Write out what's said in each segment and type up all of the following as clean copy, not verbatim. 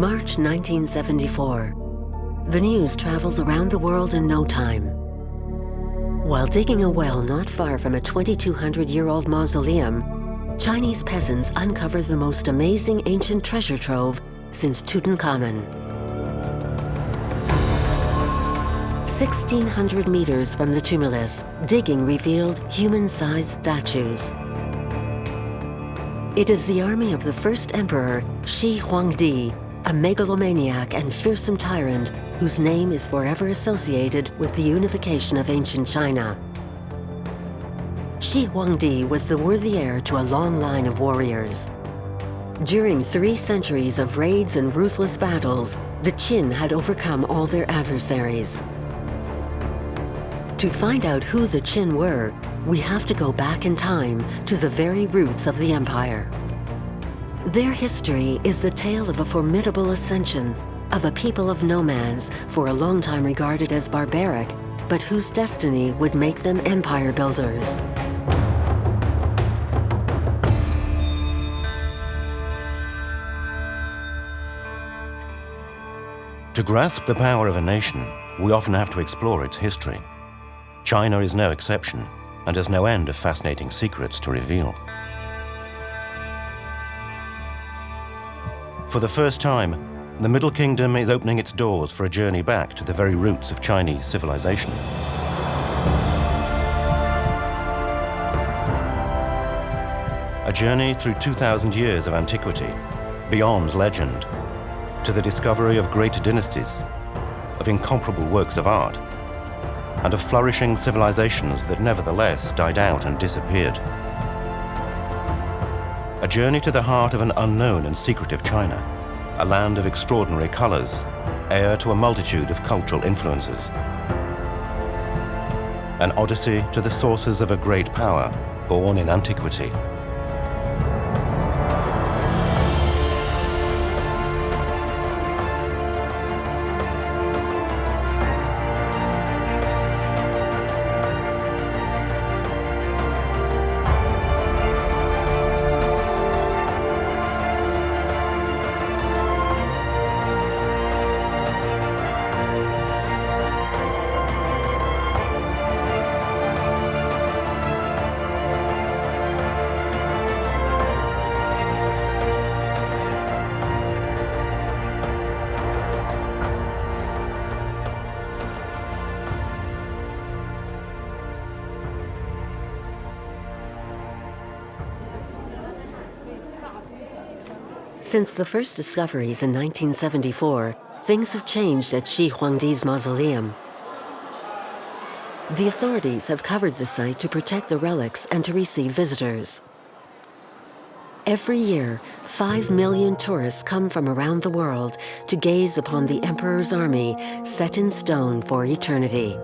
March 1974. The news travels around the world in no time. While digging a well not far from a 2,200-year-old mausoleum, Chinese peasants uncover the most amazing ancient treasure trove since Tutankhamun. 1,600 meters from the tumulus, digging revealed human-sized statues. It is the army of the first emperor, Shi Huangdi, a megalomaniac and fearsome tyrant whose name is forever associated with the unification of ancient China. Xi Huangdi was the worthy heir to a long line of warriors. During 3 centuries of raids and ruthless battles, the Qin had overcome all their adversaries. To find out who the Qin were, we have to go back in time to the very roots of the empire. Their history is the tale of a formidable ascension, of a people of nomads for a long time regarded as barbaric, but whose destiny would make them empire builders. To grasp the power of a nation, we often have to explore its history. China is no exception and has no end of fascinating secrets to reveal. For the first time, the Middle Kingdom is opening its doors for a journey back to the very roots of Chinese civilization. A journey through 2,000 years of antiquity, beyond legend, to the discovery of great dynasties, of incomparable works of art, and of flourishing civilizations that nevertheless died out and disappeared. A journey to the heart of an unknown and secretive China, a land of extraordinary colors, heir to a multitude of cultural influences. An odyssey to the sources of a great power born in antiquity. Since the first discoveries in 1974, things have changed at Xi Huangdi's mausoleum. The authorities have covered the site to protect the relics and to receive visitors. Every year, 5 million tourists come from around the world to gaze upon the emperor's army set in stone for eternity.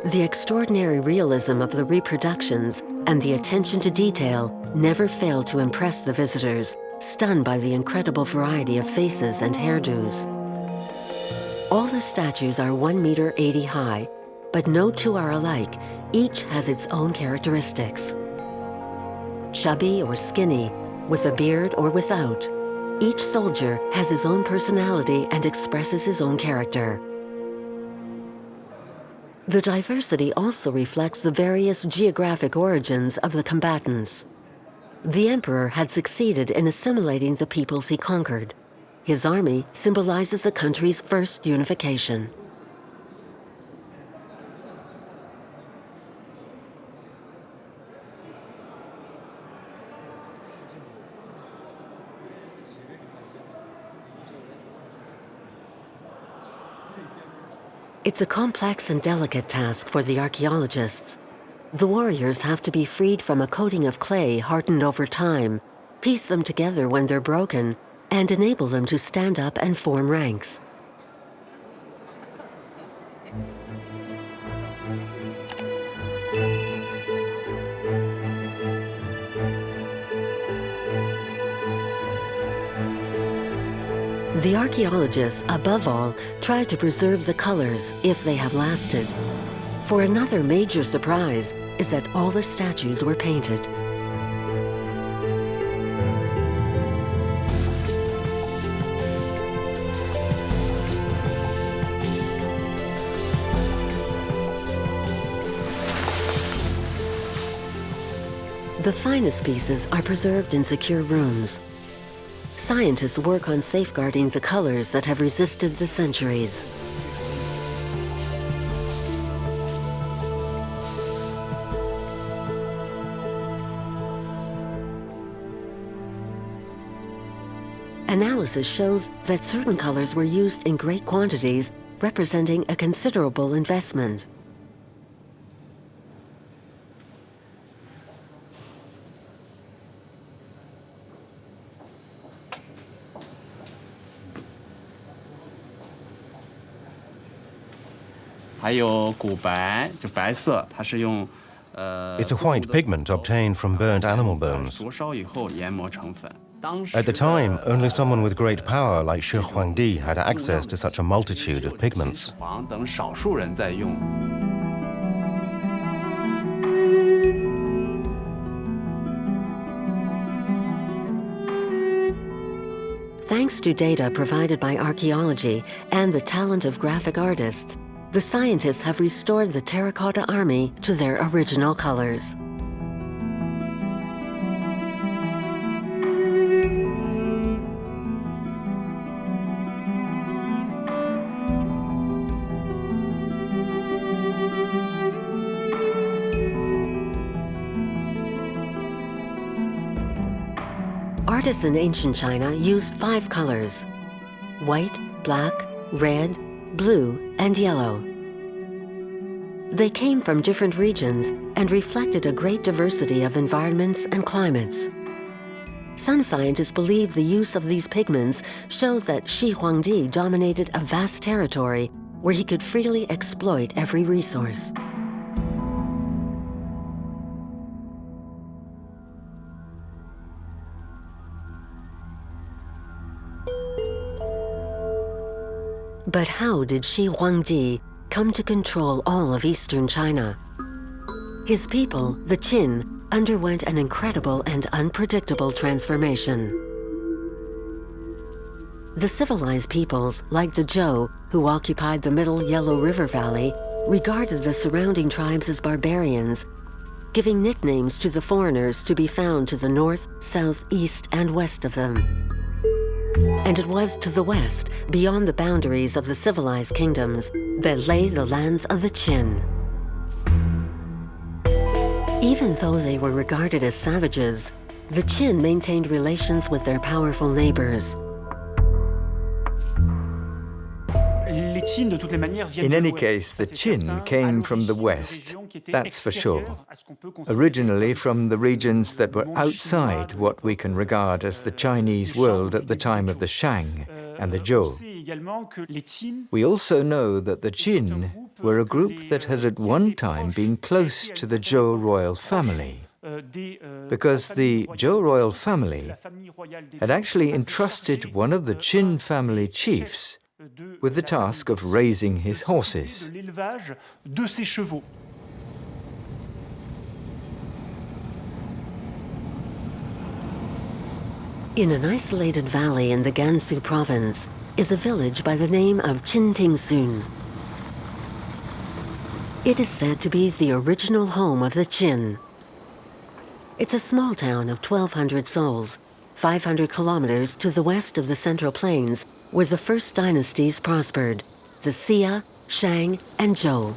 The extraordinary realism of the reproductions and the attention to detail never fail to impress the visitors, stunned by the incredible variety of faces and hairdos. All the statues are 1.80 meters high, but no two are alike. Each has its own characteristics. Chubby or skinny, with a beard or without, each soldier has his own personality and expresses his own character. The diversity also reflects the various geographic origins of the combatants. The emperor had succeeded in assimilating the peoples he conquered. His army symbolizes the country's first unification. It's a complex and delicate task for the archaeologists. The warriors have to be freed from a coating of clay hardened over time, piece them together when they're broken, and enable them to stand up and form ranks. The archaeologists, above all, try to preserve the colors if they have lasted. For another major surprise is that all the statues were painted. The finest pieces are preserved in secure rooms. Scientists work on safeguarding the colors that have resisted the centuries. Analysis shows that certain colors were used in great quantities, representing a considerable investment. It's a white pigment obtained from burnt animal bones. At the time, only someone with great power like Shi Huangdi had access to such a multitude of pigments. Thanks to data provided by archaeology and the talent of graphic artists, the scientists have restored the Terracotta Army to their original colors. Artists in ancient China used 5 colors: white, black, red, blue, and yellow. They came from different regions and reflected a great diversity of environments and climates. Some scientists believe the use of these pigments showed that Xi Huangdi dominated a vast territory where he could freely exploit every resource. But how did Xi Huangdi come to control all of eastern China? His people, the Qin, underwent an incredible and unpredictable transformation. The civilized peoples, like the Zhou, who occupied the middle Yellow River Valley, regarded the surrounding tribes as barbarians, giving nicknames to the foreigners to be found to the north, south, east, and west of them. And it was to the west, beyond the boundaries of the civilized kingdoms, that lay the lands of the Qin. Even though they were regarded as savages, the Qin maintained relations with their powerful neighbors. In any case, the Qin came from the west, that's for sure. Originally from the regions that were outside what we can regard as the Chinese world at the time of the Shang and the Zhou. We also know that the Qin were a group that had at one time been close to the Zhou royal family, because the Zhou royal family had actually entrusted one of the Qin family chiefs with the task of raising his horses. In an isolated valley in the Gansu province is a village by the name of Qintingsun. It is said to be the original home of the Qin. It's a small town of 1,200 souls, 500 kilometers to the west of the Central Plains, where the first dynasties prospered, the Xia, Shang, and Zhou.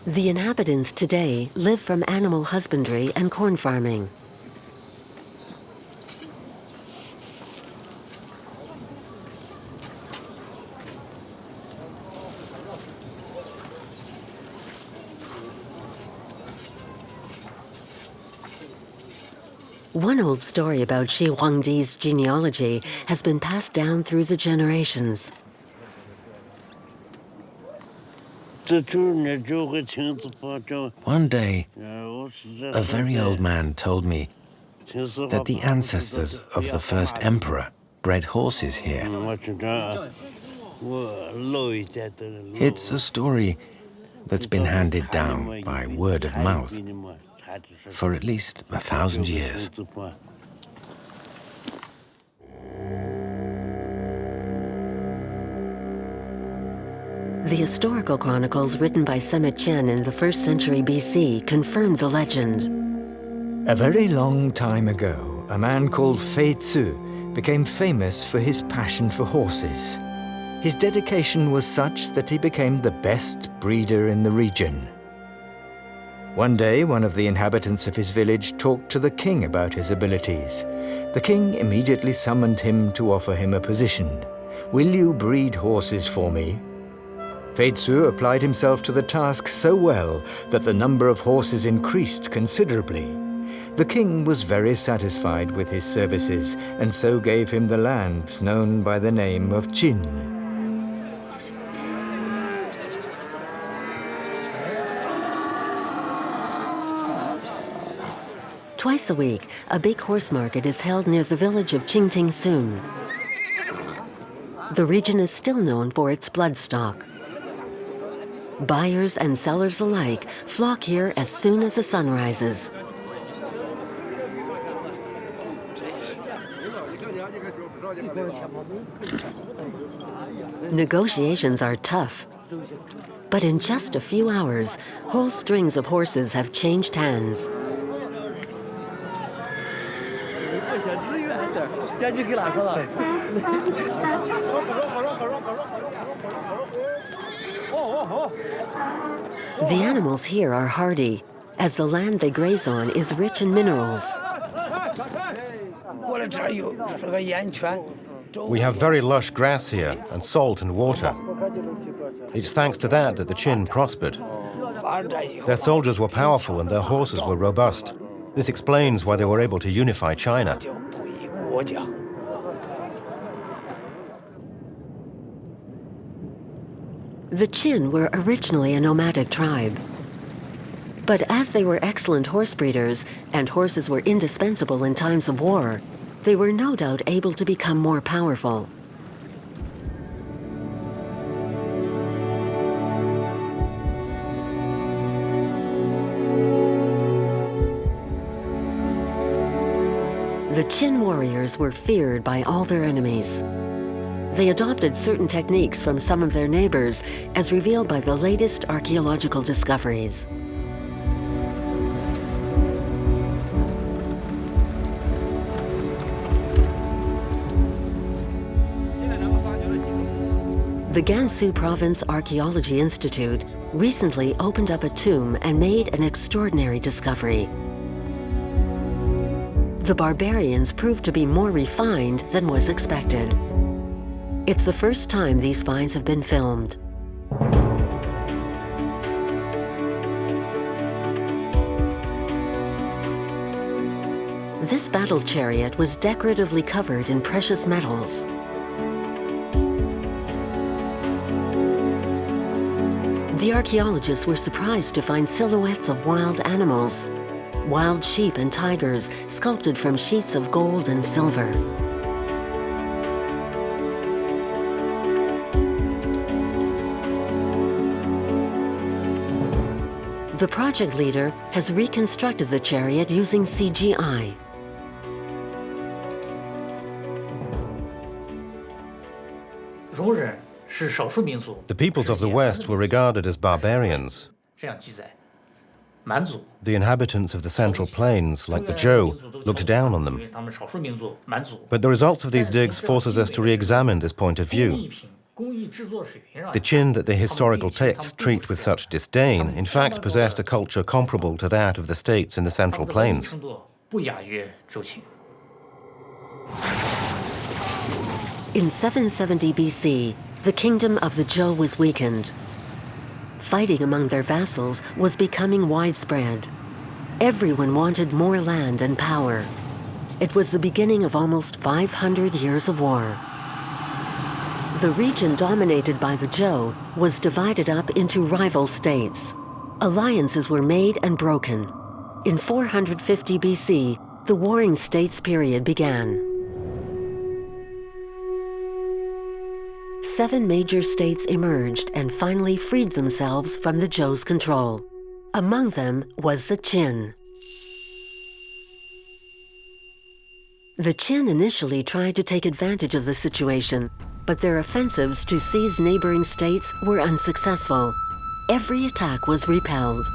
The inhabitants today live from animal husbandry and corn farming. One old story about Xi Huangdi's genealogy has been passed down through the generations. One day, a very old man told me that the ancestors of the first emperor bred horses here. It's a story that's been handed down by word of mouth for at least 1,000 years. The historical chronicles written by Sima Qian in the 1st century BC confirm the legend. A very long time ago, a man called Fei Tzu became famous for his passion for horses. His dedication was such that he became the best breeder in the region. One day, one of the inhabitants of his village talked to the king about his abilities. The king immediately summoned him to offer him a position. "Will you breed horses for me?" Fei Tzu applied himself to the task so well that the number of horses increased considerably. The king was very satisfied with his services and so gave him the land known by the name of Qin. Twice a week, a big horse market is held near the village of Qingtingsun. The region is still known for its bloodstock. Buyers and sellers alike flock here as soon as the sun rises. Negotiations are tough, but in just a few hours, whole strings of horses have changed hands. The animals here are hardy, as the land they graze on is rich in minerals. We have very lush grass here, and salt and water. It's thanks to that that the Qin prospered. Their soldiers were powerful and their horses were robust. This explains why they were able to unify China. The Qin were originally a nomadic tribe. But as they were excellent horse breeders and horses were indispensable in times of war, they were no doubt able to become more powerful. The Qin warriors were feared by all their enemies. They adopted certain techniques from some of their neighbors, as revealed by the latest archaeological discoveries. The Gansu Province Archaeology Institute recently opened up a tomb and made an extraordinary discovery. The barbarians proved to be more refined than was expected. It's the first time these finds have been filmed. This battle chariot was decoratively covered in precious metals. The archaeologists were surprised to find silhouettes of wild animals, wild sheep and tigers sculpted from sheets of gold and silver. The project leader has reconstructed the chariot using CGI. The peoples of the West were regarded as barbarians. The inhabitants of the Central Plains, like the Zhou, looked down on them. But the results of these digs forces us to re-examine this point of view. The Qin that the historical texts treat with such disdain, in fact, possessed a culture comparable to that of the states in the Central Plains. In 770 BC, the kingdom of the Zhou was weakened. Fighting among their vassals was becoming widespread. Everyone wanted more land and power. It was the beginning of almost 500 years of war. The region dominated by the Zhou was divided up into rival states. Alliances were made and broken. In 450 BC, the Warring States period began. 7 major states emerged and finally freed themselves from the Zhou's control. Among them was the Qin. The Qin initially tried to take advantage of the situation, but their offensives to seize neighboring states were unsuccessful. Every attack was repelled.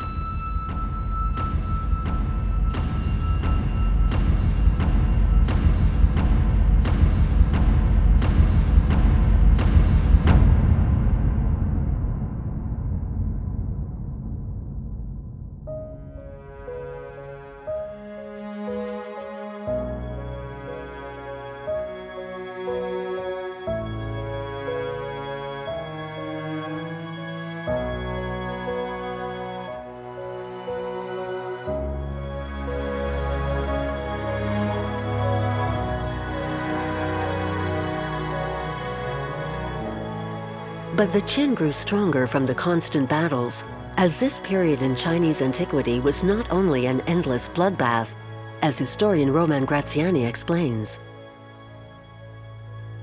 But the Qin grew stronger from the constant battles, as this period in Chinese antiquity was not only an endless bloodbath, as historian Roman Graziani explains.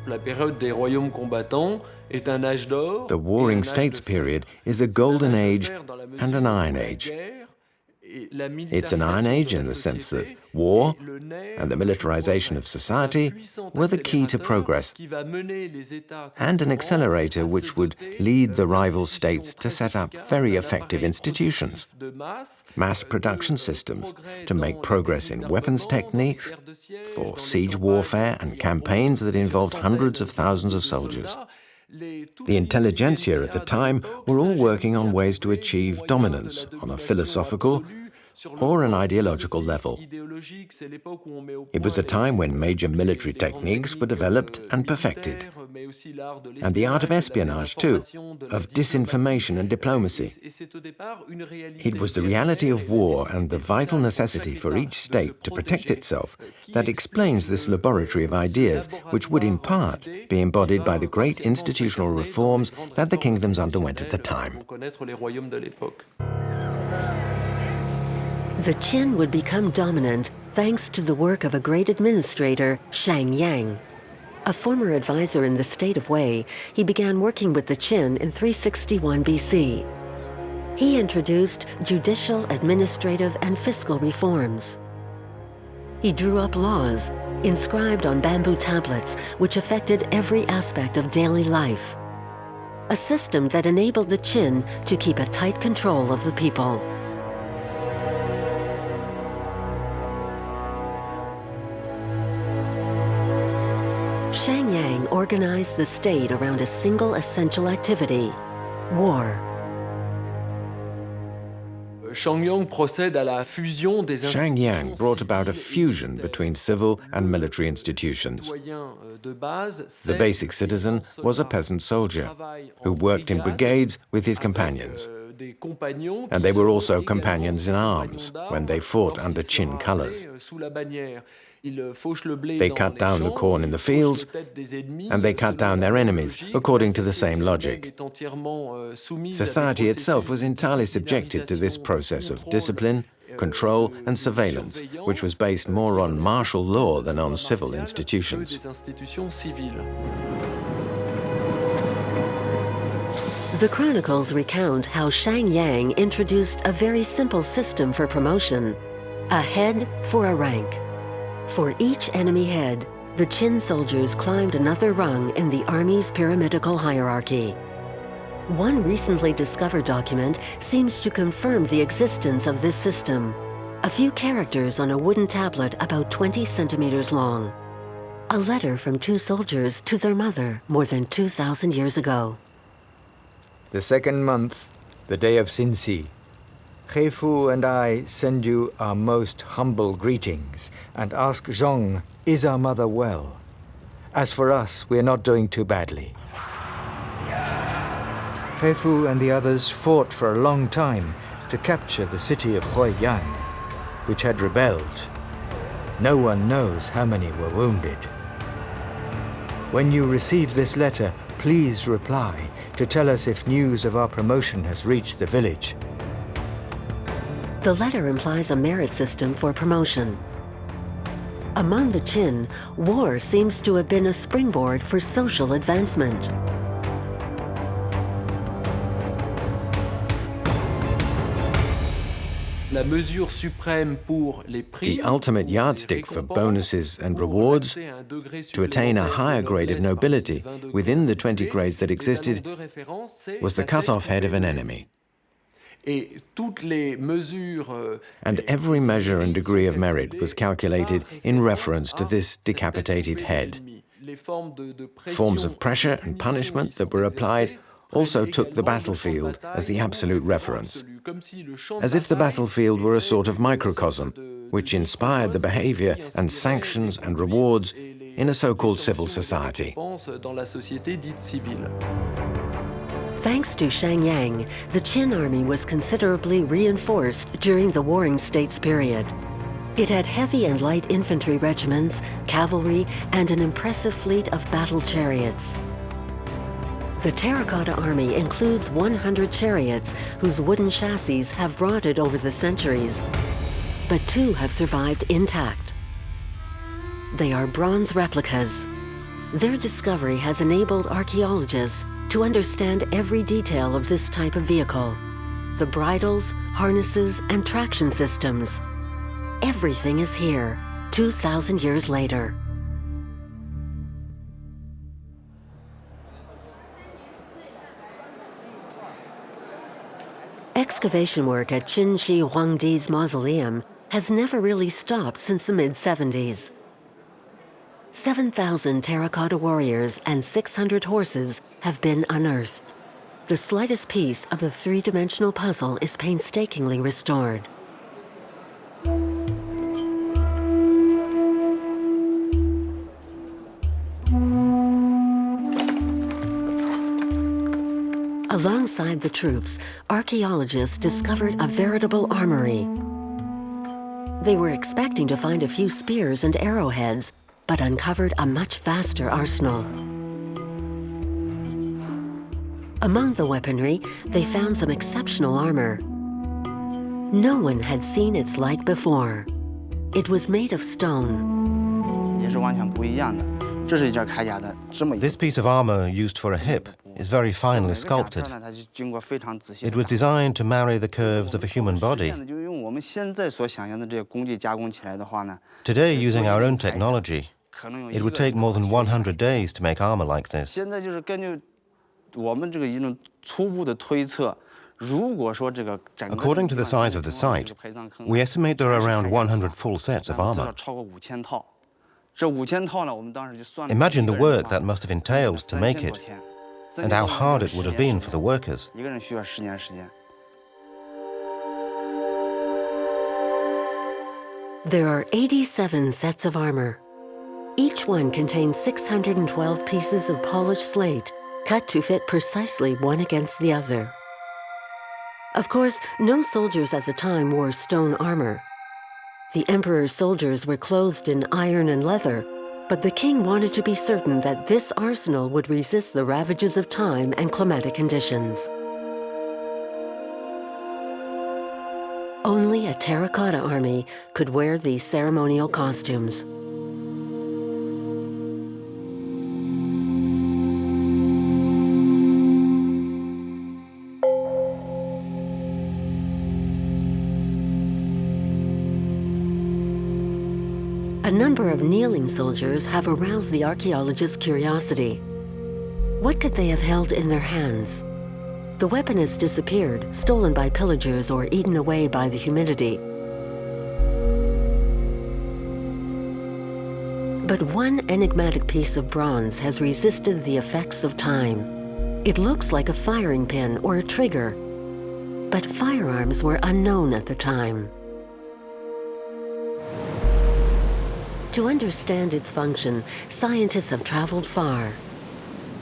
The Warring States period is a golden age and an iron age. It's an iron age in the sense that war and the militarization of society were the key to progress, and an accelerator which would lead the rival states to set up very effective institutions, mass production systems to make progress in weapons techniques, for siege warfare and campaigns that involved hundreds of thousands of soldiers. The intelligentsia at the time were all working on ways to achieve dominance on a philosophical or an ideological level. It was a time when major military techniques were developed and perfected, and the art of espionage too, of disinformation and diplomacy. It was the reality of war and the vital necessity for each state to protect itself that explains this laboratory of ideas, which would in part be embodied by the great institutional reforms that the kingdoms underwent at the time. The Qin would become dominant thanks to the work of a great administrator, Shang Yang. A former advisor in the state of Wei, he began working with the Qin in 361 BC. He introduced judicial, administrative, and fiscal reforms. He drew up laws, inscribed on bamboo tablets, which affected every aspect of daily life. A system that enabled the Qin to keep a tight control of the people. Shang Yang organized the state around a single essential activity: war. Shang Yang brought about a fusion between civil and military institutions. The basic citizen was a peasant soldier who worked in brigades with his companions. And they were also companions in arms when they fought under Qin colors. They cut down the corn in the fields, and they cut down their enemies, according to the same logic. Society itself was entirely subjected to this process of discipline, control, and surveillance, which was based more on martial law than on civil institutions. The chronicles recount how Shang Yang introduced a very simple system for promotion: a head for a rank. For each enemy head, the Qin soldiers climbed another rung in the army's pyramidical hierarchy. One recently discovered document seems to confirm the existence of this system: a few characters on a wooden tablet about 20 centimeters long. A letter from 2 soldiers to their mother more than 2,000 years ago. The second month, the day of Xinxi, Heifu and I send you our most humble greetings and ask Zhong, is our mother well? As for us, we are not doing too badly. Heifu and the others fought for a long time to capture the city of Huayan, which had rebelled. No one knows how many were wounded. When you receive this letter, please reply to tell us if news of our promotion has reached the village. The letter implies a merit system for promotion. Among the Qin, war seems to have been a springboard for social advancement. The ultimate yardstick for bonuses and rewards, to attain a higher grade of nobility within the 20 grades that existed, was the cut-off head of an enemy. And every measure and degree of merit was calculated in reference to this decapitated head. Forms of pressure and punishment that were applied also took the battlefield as the absolute reference, as if the battlefield were a sort of microcosm which inspired the behavior and sanctions and rewards in a so-called civil society. Thanks to Shang Yang, the Qin army was considerably reinforced during the Warring States period. It had heavy and light infantry regiments, cavalry, and an impressive fleet of battle chariots. The Terracotta Army includes 100 chariots whose wooden chassis have rotted over the centuries, but 2 have survived intact. They are bronze replicas. Their discovery has enabled archaeologists to understand every detail of this type of vehicle: the bridles, harnesses, and traction systems. Everything is here, 2,000 years later. Excavation work at Qin Shi Huangdi's mausoleum has never really stopped since the mid-70s. 7,000 terracotta warriors and 600 horses have been unearthed. The slightest piece of the three-dimensional puzzle is painstakingly restored. Alongside the troops, archaeologists discovered a veritable armory. They were expecting to find a few spears and arrowheads, but uncovered a much vaster arsenal. Among the weaponry, they found some exceptional armor. No one had seen its like before. It was made of stone. This piece of armor used for a hip is very finely sculpted. It was designed to marry the curves of a human body. Today, using our own technology, it would take more than 100 days to make armor like this. According to the size of the site, we estimate there are around 100 full sets of armor. Imagine the work that must have entailed to make it, and how hard it would have been for the workers. There are 87 sets of armor. Each one contains 612 pieces of polished slate, cut to fit precisely one against the other. Of course, no soldiers at the time wore stone armor. The emperor's soldiers were clothed in iron and leather, but the king wanted to be certain that this arsenal would resist the ravages of time and climatic conditions. Only a terracotta army could wear these ceremonial costumes. A number of kneeling soldiers have aroused the archaeologists' curiosity. What could they have held in their hands? The weapon has disappeared, stolen by pillagers or eaten away by the humidity. But one enigmatic piece of bronze has resisted the effects of time. It looks like a firing pin or a trigger, but firearms were unknown at the time. To understand its function, scientists have traveled far,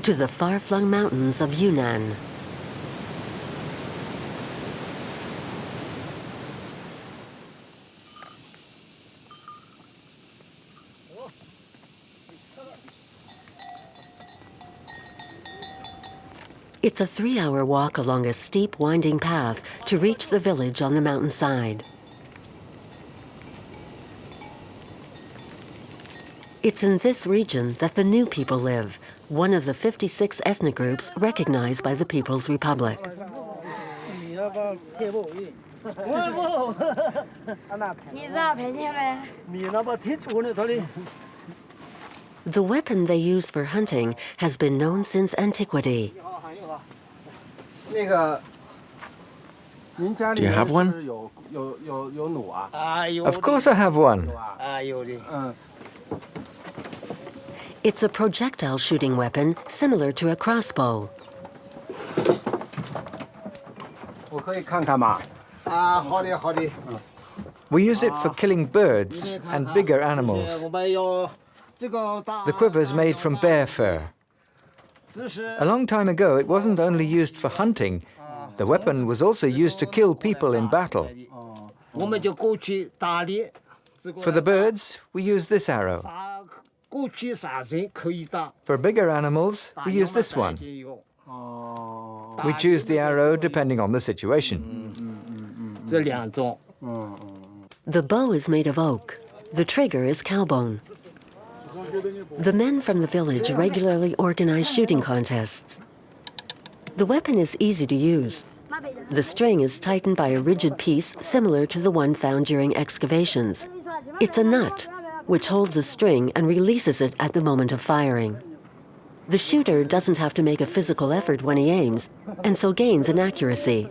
to the far-flung mountains of Yunnan. It's a 3-hour walk along a steep, winding path to reach the village on the mountainside. It's in this region that the New people live, one of the 56 ethnic groups recognized by the People's Republic. The weapon they use for hunting has been known since antiquity. Do you have one? Of course I have one. It's a projectile shooting weapon similar to a crossbow. We use it for killing birds and bigger animals. The quiver's made from bear fur. A long time ago, it wasn't only used for hunting. The weapon was also used to kill people in battle. For the birds, we use this arrow. For bigger animals, we use this one. We choose the arrow depending on the situation. The bow is made of oak. The trigger is cowbone. The men from the village regularly organize shooting contests. The weapon is easy to use. The string is tightened by a rigid piece similar to the one found during excavations. It's a nut, which holds a string and releases it at the moment of firing. The shooter doesn't have to make a physical effort when he aims, and so gains in accuracy.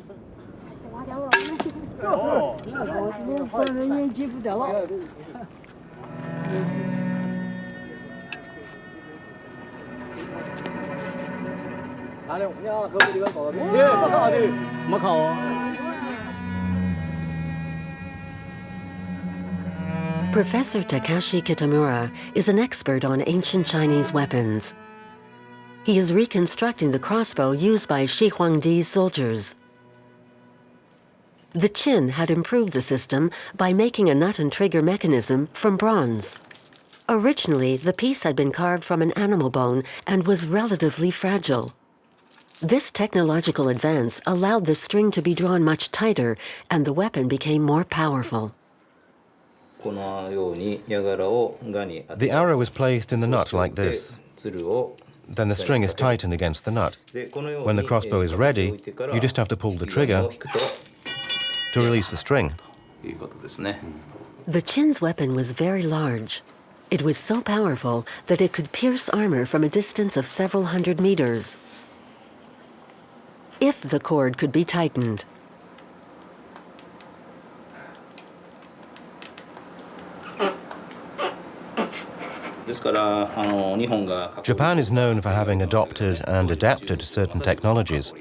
Professor Takashi Kitamura is an expert on ancient Chinese weapons. He is reconstructing the crossbow used by Shi Huangdi's soldiers. The Qin had improved the system by making a nut and trigger mechanism from bronze. Originally, the piece had been carved from an animal bone and was relatively fragile. This technological advance allowed the string to be drawn much tighter, and the weapon became more powerful. The arrow is placed in the nut like this. Then the string is tightened against the nut. When the crossbow is ready, you just have to pull the trigger to release the string. The Qin's weapon was very large. It was so powerful that it could pierce armor from a distance of several hundred meters, if the cord could be tightened. Japan is known for having adopted and adapted certain technologies,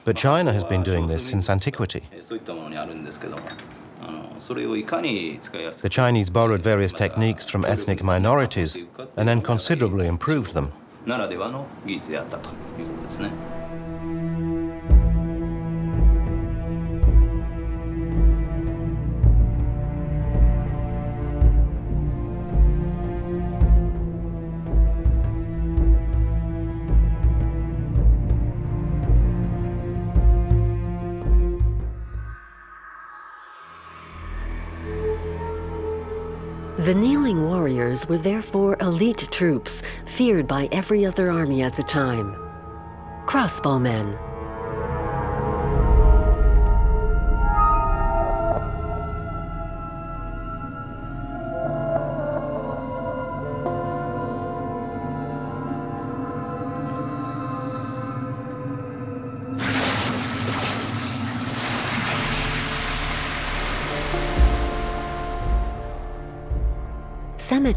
but China has been doing this since antiquity. The Chinese borrowed various techniques from ethnic minorities and then considerably improved them. The kneeling warriors were therefore elite troops, feared by every other army at the time. Crossbowmen.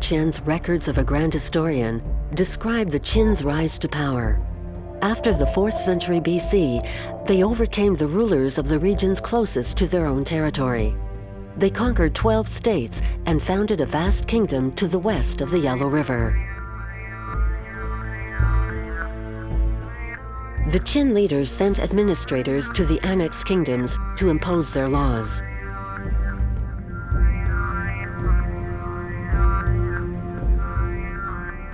Qian's records of a grand historian describe the Qin's rise to power. After the 4th century BC, they overcame the rulers of the regions closest to their own territory. They conquered 12 states and founded a vast kingdom to the west of the Yellow River. The Qin leaders sent administrators to the annexed kingdoms to impose their laws.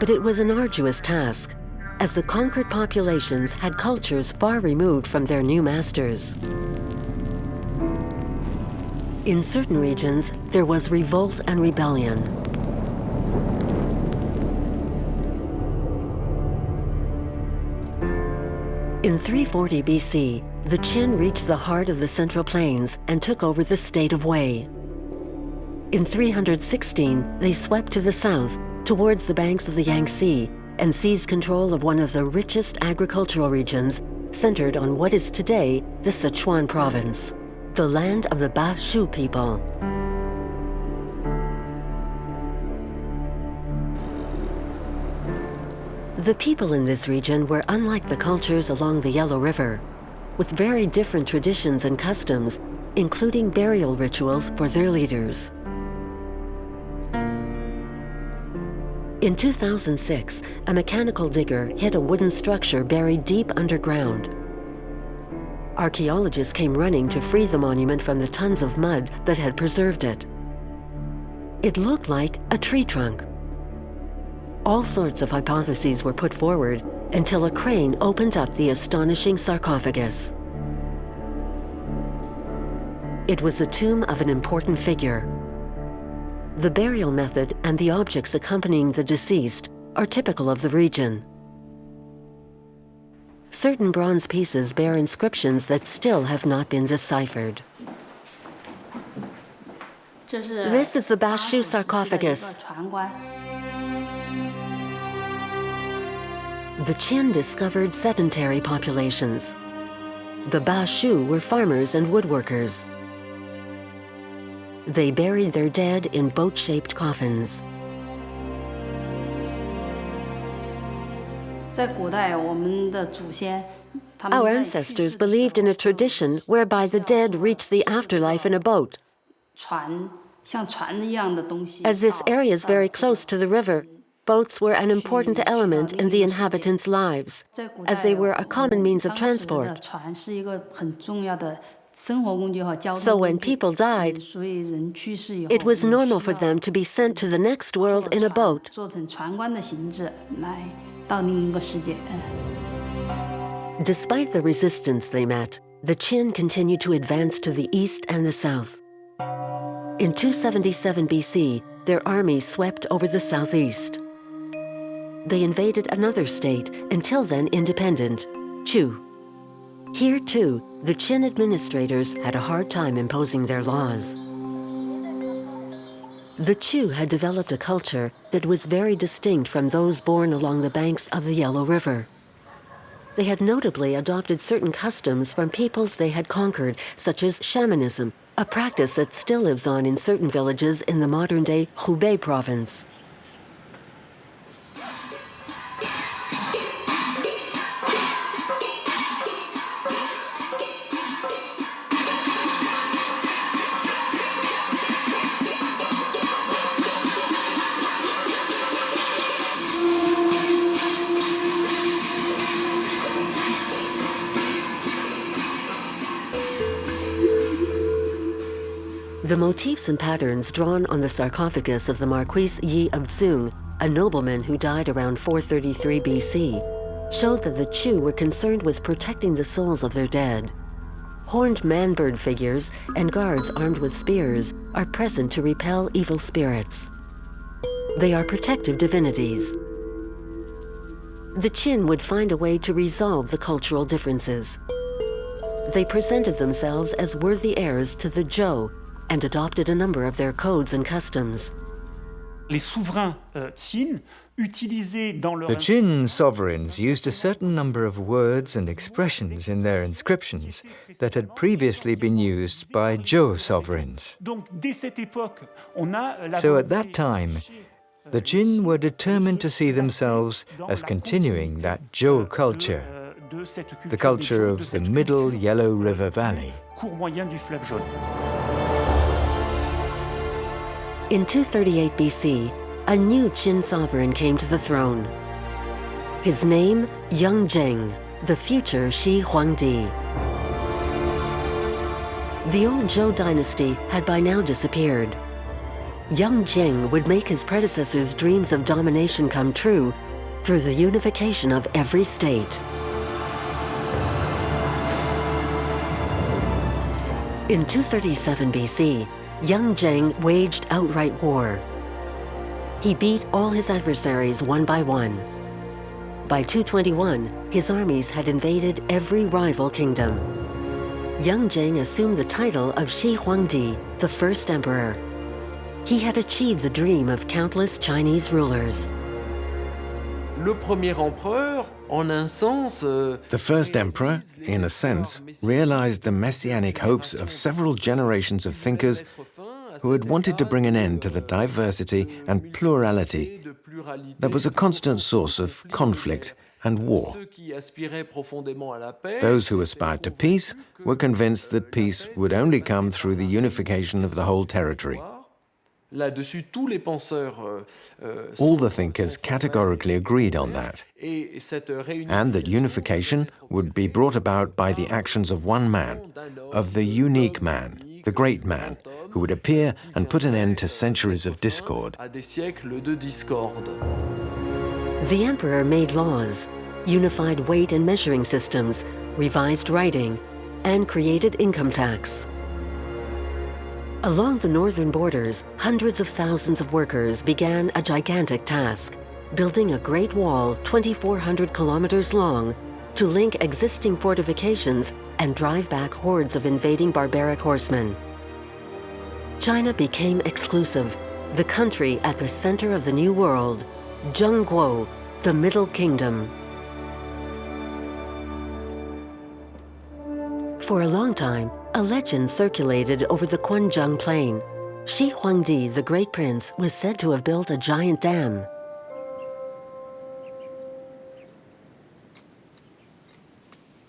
But it was an arduous task, as the conquered populations had cultures far removed from their new masters. In certain regions, there was revolt and rebellion. In 340 BC, the Qin reached the heart of the Central Plains and took over the state of Wei. In 316, they swept to the south, towards the banks of the Yangtze, and seized control of one of the richest agricultural regions, centered on what is today the Sichuan province, the land of the Ba Shu people. The people in this region were unlike the cultures along the Yellow River, with very different traditions and customs, including burial rituals for their leaders. In 2006, a mechanical digger hit a wooden structure buried deep underground. Archaeologists came running to free the monument from the tons of mud that had preserved it. It looked like a tree trunk. All sorts of hypotheses were put forward until a crane opened up the astonishing sarcophagus. It was the tomb of an important figure. The burial method and the objects accompanying the deceased are typical of the region. Certain bronze pieces bear inscriptions that still have not been deciphered. This is the Ba Shu sarcophagus. The Qin discovered sedentary populations. The Ba Shu were farmers and woodworkers. They buried their dead in boat-shaped coffins. Our ancestors believed in a tradition whereby the dead reached the afterlife in a boat. As this area is very close to the river, boats were an important element in the inhabitants' lives, as they were a common means of transport. So when people died, it was normal for them to be sent to the next world in a boat. Despite the resistance they met, the Qin continued to advance to the east and the south. In 277 BC, their armies swept over the southeast. They invaded another state, until then independent, Chu. Here, too, the Qin administrators had a hard time imposing their laws. The Chu had developed a culture that was very distinct from those born along the banks of the Yellow River. They had notably adopted certain customs from peoples they had conquered, such as shamanism, a practice that still lives on in certain villages in the modern-day Hubei province. The motifs and patterns drawn on the sarcophagus of the Marquis Yi of Zung, a nobleman who died around 433 BC, showed that the Chu were concerned with protecting the souls of their dead. Horned man-bird figures and guards armed with spears are present to repel evil spirits. They are protective divinities. The Qin would find a way to resolve the cultural differences. They presented themselves as worthy heirs to the Zhou and adopted a number of their codes and customs. The Qin sovereigns used a certain number of words and expressions in their inscriptions that had previously been used by Zhou sovereigns. So at that time, the Qin were determined to see themselves as continuing that Zhou culture, the culture of the middle Yellow River Valley. In 238 BC, a new Qin sovereign came to the throne. His name, Yang Zheng, the future Shi Huangdi. The old Zhou dynasty had by now disappeared. Yang Zheng would make his predecessors' dreams of domination come true through the unification of every state. In 237 BC, Yang Zheng waged outright war. He beat all his adversaries one by one. By 221, his armies had invaded every rival kingdom. Yang Jing assumed the title of Shi Huangdi, the first emperor. He had achieved the dream of countless Chinese rulers. Le premier empereur, en un sens, The first emperor, in a sense, realized the messianic hopes of several generations of thinkers who had wanted to bring an end to the diversity and plurality that was a constant source of conflict and war. Those who aspired to peace were convinced that peace would only come through the unification of the whole territory. All the thinkers categorically agreed on that, and that unification would be brought about by the actions of one man, of the unique man, the great man, who would appear and put an end to centuries of discord. The emperor made laws, unified weight and measuring systems, revised writing, and created income tax. Along the northern borders, hundreds of thousands of workers began a gigantic task, building a great wall 2,400 kilometers long to link existing fortifications and drive back hordes of invading barbaric horsemen. China became exclusive, the country at the center of the New World, Zhengguo, the Middle Kingdom. For a long time, a legend circulated over the Quanzhong plain. Xi Huangdi, the great prince, was said to have built a giant dam.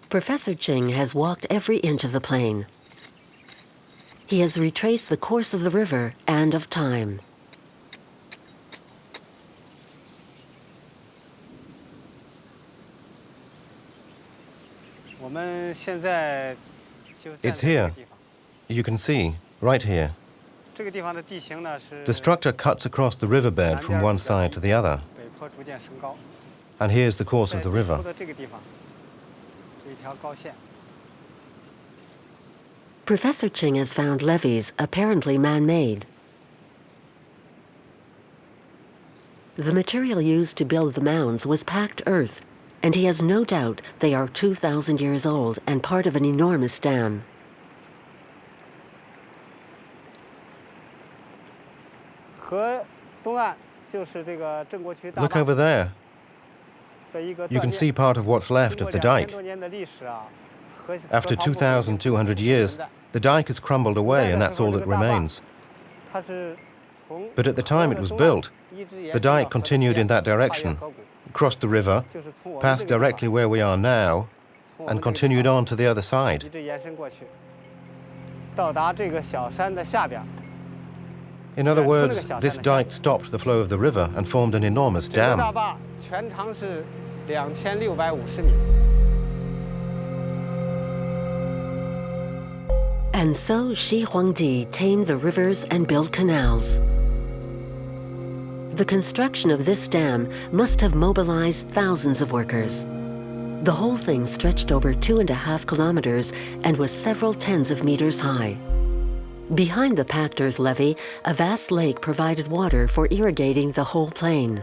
Professor Ching has walked every inch of the plain. He has retraced the course of the river and of time. It's here. You can see, right here. The structure cuts across the riverbed from one side to the other. And here's the course of the river. Professor Ching has found levees apparently man-made. The material used to build the mounds was packed earth, and he has no doubt they are 2,000 years old and part of an enormous dam. Look over there. You can see part of what's left of the dike. After 2,200 years, the dike has crumbled away and that's all that remains. But at the time it was built, the dike continued in that direction, crossed the river, passed directly where we are now, and continued on to the other side. In other words, this dike stopped the flow of the river and formed an enormous dam. And so Xi Huangdi tamed the rivers and built canals. The construction of this dam must have mobilized thousands of workers. The whole thing stretched over 2.5 kilometers and was several tens of meters high. Behind the packed earth levee, a vast lake provided water for irrigating the whole plain.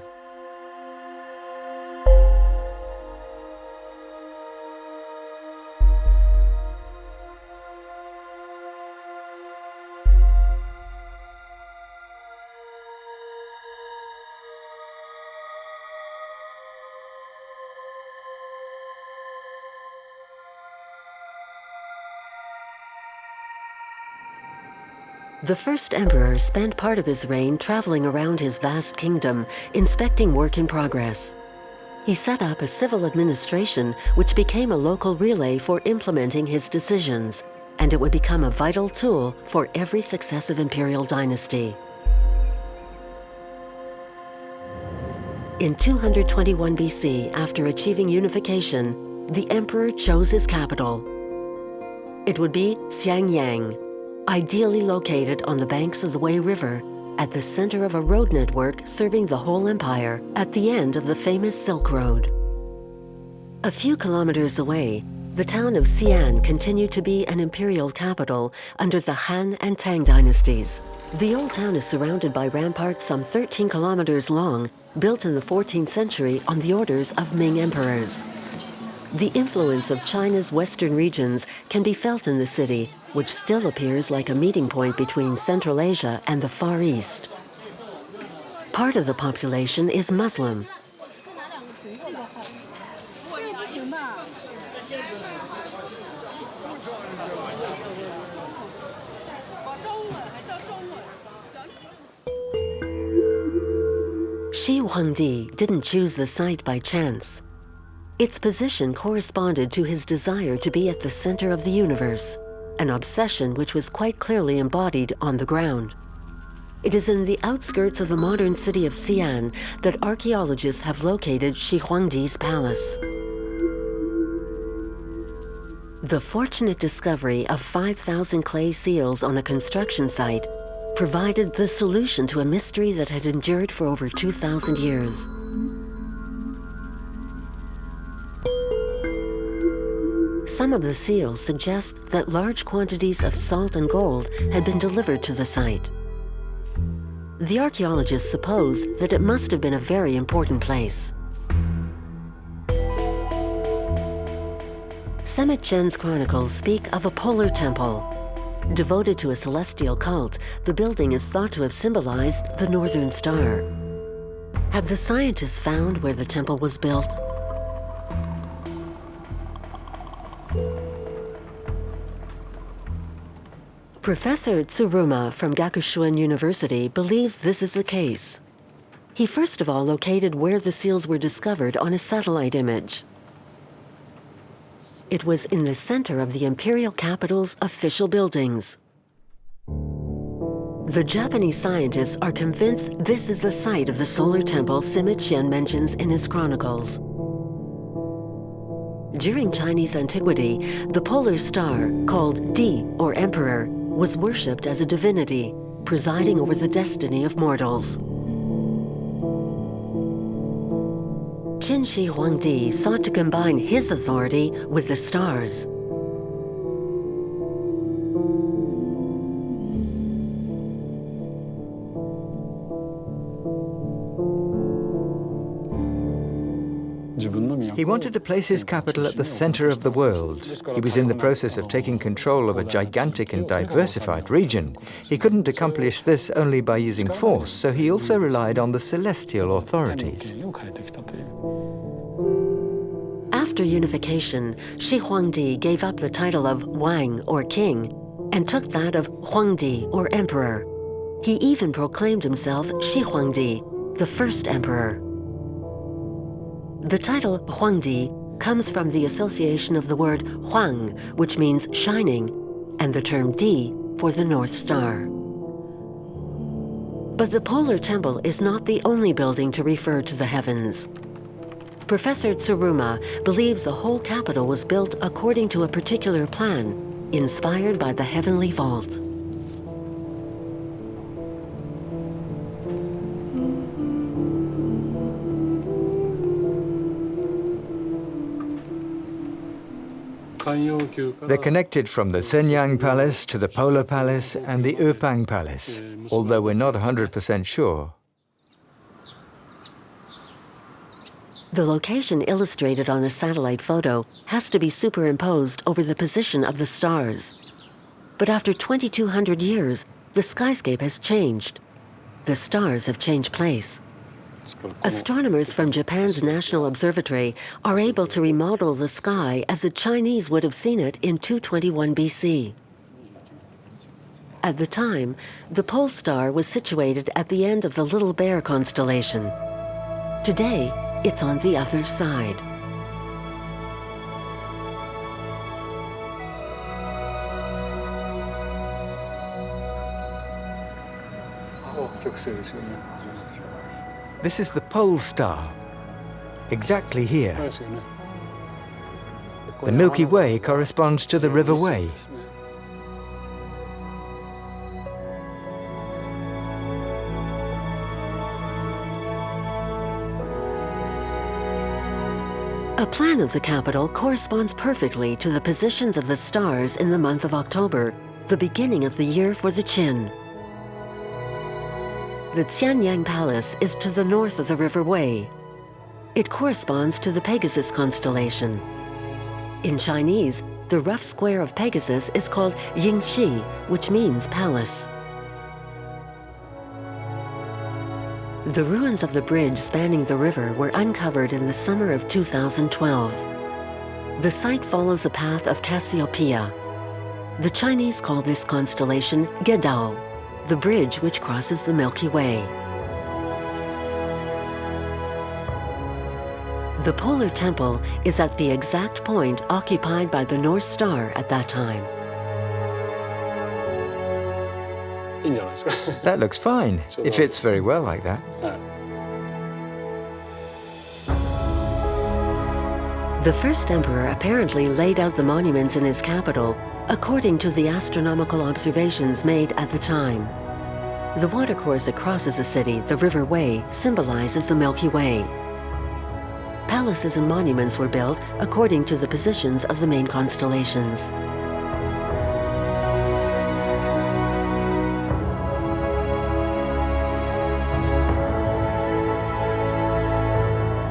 The first emperor spent part of his reign traveling around his vast kingdom, inspecting work in progress. He set up a civil administration which became a local relay for implementing his decisions, and it would become a vital tool for every successive imperial dynasty. In 221 BC, after achieving unification, the emperor chose his capital. It would be Shang Yang, ideally located on the banks of the Wei River, at the center of a road network serving the whole empire at the end of the famous Silk Road. A few kilometers away, the town of Xi'an continued to be an imperial capital under the Han and Tang dynasties. The old town is surrounded by ramparts some 13 kilometers long, built in the 14th century on the orders of Ming emperors. The influence of China's western regions can be felt in the city, which still appears like a meeting point between Central Asia and the Far East. Part of the population is Muslim. Shi Huangdi didn't choose the site by chance. Its position corresponded to his desire to be at the center of the universe, an obsession which was quite clearly embodied on the ground. It is in the outskirts of the modern city of Xi'an that archaeologists have located Shi Huangdi's palace. The fortunate discovery of 5,000 clay seals on a construction site provided the solution to a mystery that had endured for over 2,000 years. Some of the seals suggest that large quantities of salt and gold had been delivered to the site. The archaeologists suppose that it must have been a very important place. Semet Chen's chronicles speak of a polar temple. Devoted to a celestial cult, the building is thought to have symbolized the Northern Star. Have the scientists found where the temple was built? Professor Tsuruma from Gakushuin University believes this is the case. He first of all located where the seals were discovered on a satellite image. It was in the center of the imperial capital's official buildings. The Japanese scientists are convinced this is the site of the solar temple Semet Chen mentions in his chronicles. During Chinese antiquity, the polar star, called Di, or emperor, was worshipped as a divinity, presiding over the destiny of mortals. Shi Huangdi sought to combine his authority with the stars. He wanted to place his capital at the center of the world. He was in the process of taking control of a gigantic and diversified region. He couldn't accomplish this only by using force, so he also relied on the celestial authorities. After unification, Xi Huangdi gave up the title of Wang, or king, and took that of Huangdi, or emperor. He even proclaimed himself Shi Huangdi, the first emperor. The title Huangdi comes from the association of the word Huang, which means shining, and the term Di for the North Star. But the polar temple is not the only building to refer to the heavens. Professor Tsuruma believes the whole capital was built according to a particular plan, inspired by the heavenly vault. They're connected from the Shenyang Palace to the Polar Palace and the Upang Palace, although we're not 100% sure. The location illustrated on the satellite photo has to be superimposed over the position of the stars. But after 2,200 years, the skyscape has changed. The stars have changed place. Astronomers from Japan's National Observatory are able to remodel the sky as the Chinese would have seen it in 221 BC. At the time, the pole star was situated at the end of the Little Bear constellation. Today, it's on the other side. This is the pole star, exactly here. The Milky Way corresponds to the River Wei. A plan of the capital corresponds perfectly to the positions of the stars in the month of October, the beginning of the year for the Qin. The Shang Yang Palace is to the north of the River Wei. It corresponds to the Pegasus constellation. In Chinese, the rough square of Pegasus is called Yingxi, which means palace. The ruins of the bridge spanning the river were uncovered in the summer of 2012. The site follows a path of Cassiopeia. The Chinese call this constellation Gedeon, the bridge which crosses the Milky Way. The Polar Temple is at the exact point occupied by the North Star at that time. That looks fine. It fits very well like that. The first emperor apparently laid out the monuments in his capital according to the astronomical observations made at the time. The watercourse that crosses the city, the River Wei, symbolizes the Milky Way. Palaces and monuments were built according to the positions of the main constellations.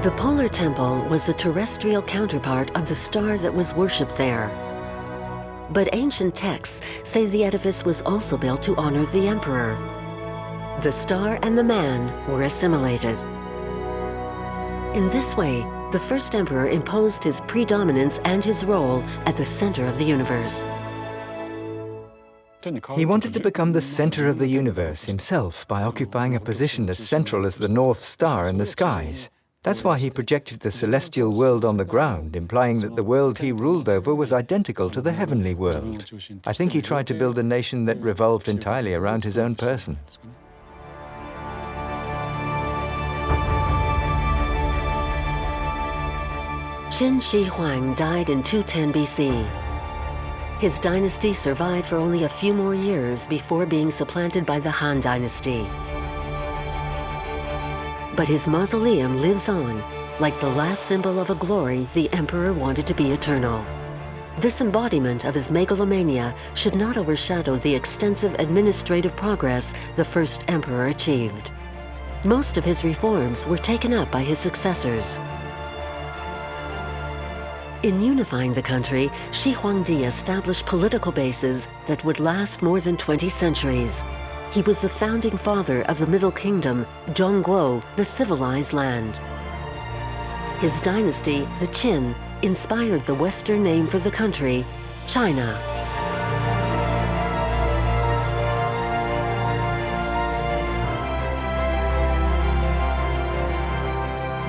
The Polar Temple was the terrestrial counterpart of the star that was worshipped there. But ancient texts say the edifice was also built to honor the emperor. The star and the man were assimilated. In this way, the first emperor imposed his predominance and his role at the center of the universe. He wanted to become the center of the universe himself by occupying a position as central as the North Star in the skies. That's why he projected the celestial world on the ground, implying that the world he ruled over was identical to the heavenly world. I think he tried to build a nation that revolved entirely around his own person. Qin Shi Huangdi died in 210 BC. His dynasty survived for only a few more years before being supplanted by the Han dynasty. But his mausoleum lives on, like the last symbol of a glory the emperor wanted to be eternal. This embodiment of his megalomania should not overshadow the extensive administrative progress the first emperor achieved. Most of his reforms were taken up by his successors. In unifying the country, Xi Huangdi established political bases that would last more than 20 centuries. He was the founding father of the Middle Kingdom, Zhongguo, the civilized land. His dynasty, the Qin, inspired the Western name for the country, China.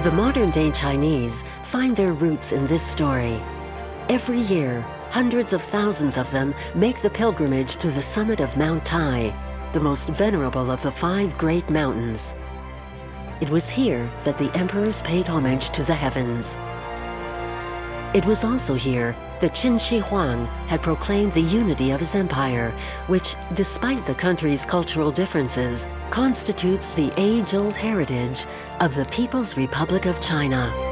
The modern-day Chinese find their roots in this story. Every year, hundreds of thousands of them make the pilgrimage to the summit of Mount Tai, the most venerable of the 5 great mountains. It was here that the emperors paid homage to the heavens. It was also here that Qin Shi Huang had proclaimed the unity of his empire, which, despite the country's cultural differences, constitutes the age-old heritage of the People's Republic of China.